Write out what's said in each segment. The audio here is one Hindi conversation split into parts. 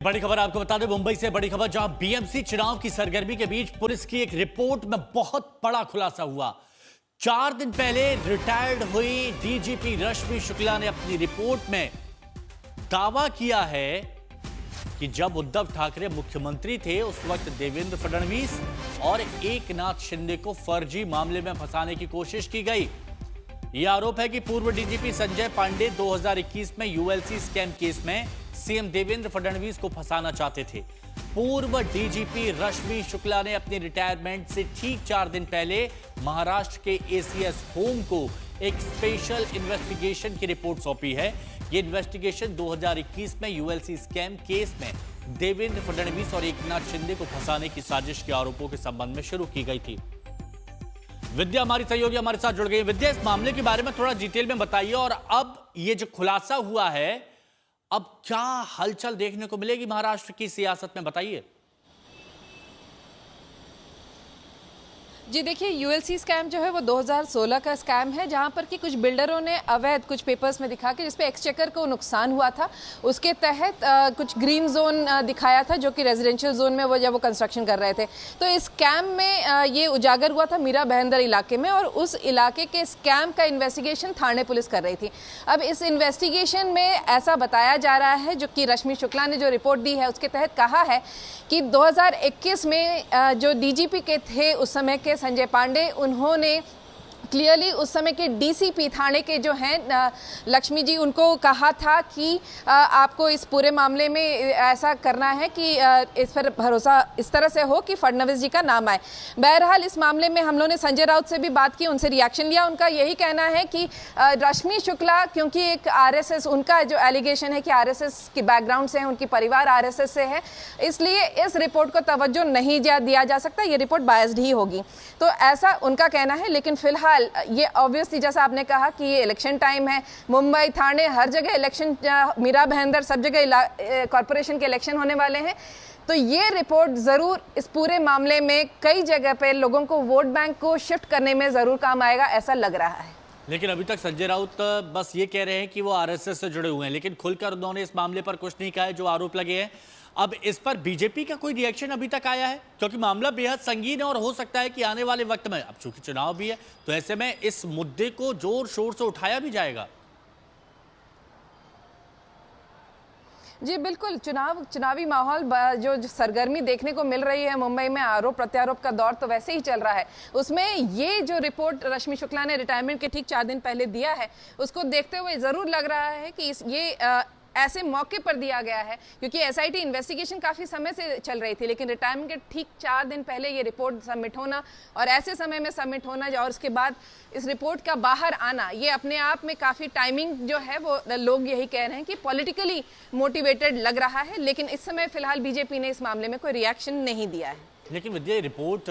बड़ी खबर आपको बता दें, मुंबई से बड़ी खबर, जहां बीएमसी चुनाव की सरगर्मी के बीच पुलिस की एक रिपोर्ट में बहुत बड़ा खुलासा हुआ। 4 दिन पहले रिटायर्ड हुई डीजीपी रश्मि शुक्ला ने अपनी रिपोर्ट में दावा किया है कि जब उद्धव ठाकरे मुख्यमंत्री थे उस वक्त देवेंद्र फडणवीस और एकनाथ शिंदे को फर्जी मामले में फंसाने की कोशिश की गई। यह आरोप है कि पूर्व डीजीपी संजय पांडे 2021 में यूएलसी स्कैम केस में सीएम देवेंद्र फडणवीस को फंसाना चाहते थे। पूर्व डीजीपी रश्मि शुक्ला ने अपनी रिटायरमेंट से ठीक 4 दिन पहले महाराष्ट्र के एसीएस होम को एक स्पेशल इन्वेस्टिगेशन की रिपोर्ट सौंपी है। यह इन्वेस्टिगेशन 2021 में यूएलसी स्कैम केस में देवेंद्र फडणवीस और एकनाथ शिंदे को फंसाने की साजिश के आरोपों के संबंध में शुरू की गई थी। विद्या हमारी सहयोगी हमारे साथ जुड़ गई। विद्या, इस मामले के बारे में थोड़ा डिटेल में बताइए, और अब ये जो खुलासा हुआ है, अब क्या हलचल देखने को मिलेगी महाराष्ट्र की सियासत में, बताइए। जी देखिए, यूएलसी स्कैम जो है वो 2016 का स्कैम है, जहां पर कि कुछ बिल्डरों ने अवैध कुछ पेपर्स में दिखा के जिसपे एक्सचेकर को नुकसान हुआ था, उसके तहत कुछ ग्रीन जोन दिखाया था जो कि रेजिडेंशियल जोन में जब वो कंस्ट्रक्शन कर रहे थे। तो इस स्कैम में ये उजागर हुआ था मीरा भाईंदर इलाके में, और उस इलाके के स्कैम का इन्वेस्टिगेशन थाने पुलिस कर रही थी। अब इस इन्वेस्टिगेशन में ऐसा बताया जा रहा है, जो कि रश्मि शुक्ला ने जो रिपोर्ट दी है उसके तहत कहा है कि 2021 में जो डीजीपी के थे उस समय के संजय पांडे, उन्होंने क्लियरली उस समय के डीसीपी थाने के जो हैं लक्ष्मी जी, उनको कहा था कि आपको इस पूरे मामले में ऐसा करना है कि इस पर भरोसा इस तरह से हो कि फडणवीस जी का नाम आए। बहरहाल इस मामले में हम लोगों ने संजय राउत से भी बात की, उनसे रिएक्शन लिया। उनका यही कहना है कि रश्मि शुक्ला, क्योंकि एक आरएसएस, उनका जो एलिगेशन है कि आरएसएस के बैकग्राउंड से है, उनकी परिवार आरएसएस से है, इसलिए इस रिपोर्ट को तवज्जो नहीं दिया जा सकता, ये रिपोर्ट बायस्ड ही होगी। तो ऐसा उनका कहना है। लेकिन फिलहाल ये ऑब्वियसली, जैसा आपने कहा कि ये इलेक्शन टाइम है, मुंबई, थाने, हर जगह इलेक्शन, मीरा भाईंदर, सब जगह कॉरपोरेशन के इलेक्शन होने वाले हैं। तो ये रिपोर्ट जरूर इस पूरे मामले में कई जगह पे लोगों को वोट बैंक को शिफ्ट करने में जरूर काम आएगा, ऐसा लग रहा है। लेकिन अभी तक संजय राउत बस ये कह रहे हैं कि वो आरएसएस से जुड़े हुए हैं, लेकिन खुलकर उन्होंने इस मामले पर कुछ नहीं कहा है जो आरोप लगे हैं। अब इस पर बीजेपी का कोई रिएक्शन अभी तक आया है? क्योंकि मामला बेहद संगीन है और हो सकता है कि आने वाले वक्त में, अब चूंकि चुनाव भी है, तो ऐसे में इस मुद्दे को जोर शोर से उठाया भी जाएगा। जी बिल्कुल, चुनावी माहौल जो सरगर्मी देखने को मिल रही है मुंबई में, आरोप प्रत्यारोप का दौर तो वैसे ही चल रहा है। उसमें ये जो रिपोर्ट रश्मि शुक्ला ने रिटायरमेंट के ठीक 4 दिन पहले दिया है, उसको देखते हुए जरूर लग रहा है कि ये ऐसे मौके पर दिया गया है, क्योंकि एसआईटी इन्वेस्टिगेशन काफ़ी समय से चल रही थी, लेकिन रिटायरमेंट के ठीक 4 दिन पहले ये रिपोर्ट सबमिट होना, और ऐसे समय में सबमिट होना, और उसके बाद इस रिपोर्ट का बाहर आना, ये अपने आप में काफ़ी टाइमिंग जो है वो लोग यही कह रहे हैं कि पॉलिटिकली मोटिवेटेड लग रहा है। लेकिन इस समय फिलहाल बीजेपी ने इस मामले में कोई रिएक्शन नहीं दिया है। लेकिन विद्या, रिपोर्ट,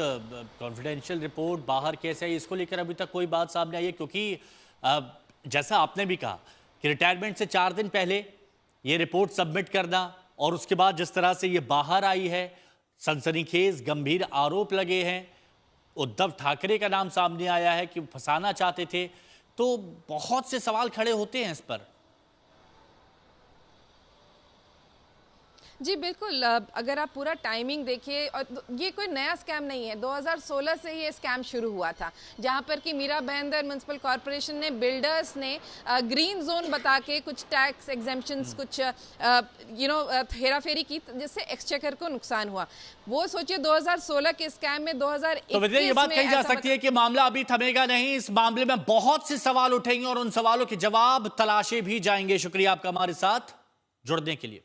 कॉन्फिडेंशियल रिपोर्ट बाहर कैसे आई, इसको लेकर अभी तक कोई बात सामने आई है? क्योंकि जैसा आपने भी कहा कि रिटायरमेंट से 4 दिन पहले ये रिपोर्ट सबमिट करना, और उसके बाद जिस तरह से ये बाहर आई है, सनसनीखेज गंभीर आरोप लगे हैं, उद्धव ठाकरे का नाम सामने आया है कि फंसाना चाहते थे, तो बहुत से सवाल खड़े होते हैं इस पर। जी बिल्कुल, अगर आप पूरा टाइमिंग देखिए, और ये कोई नया स्कैम नहीं है, 2016 से ही ये स्कैम शुरू हुआ था, जहां पर कि मीरा भाईंदर म्युनिसिपल कॉरपोरेशन ने, बिल्डर्स ने ग्रीन जोन बता के कुछ टैक्स एग्जेम्पशंस, कुछ हेराफेरी की, जिससे एक्सचेकर को नुकसान हुआ। वो सोचिए 2016 के स्कैम में 2021 तो विजय, ये बात कही जा सकती है कि मामला अभी थमेगा नहीं, इस मामले में बहुत से सवाल उठेंगे और उन सवालों के जवाब तलाशे भी जाएंगे। शुक्रिया आपका हमारे साथ जुड़ने के लिए।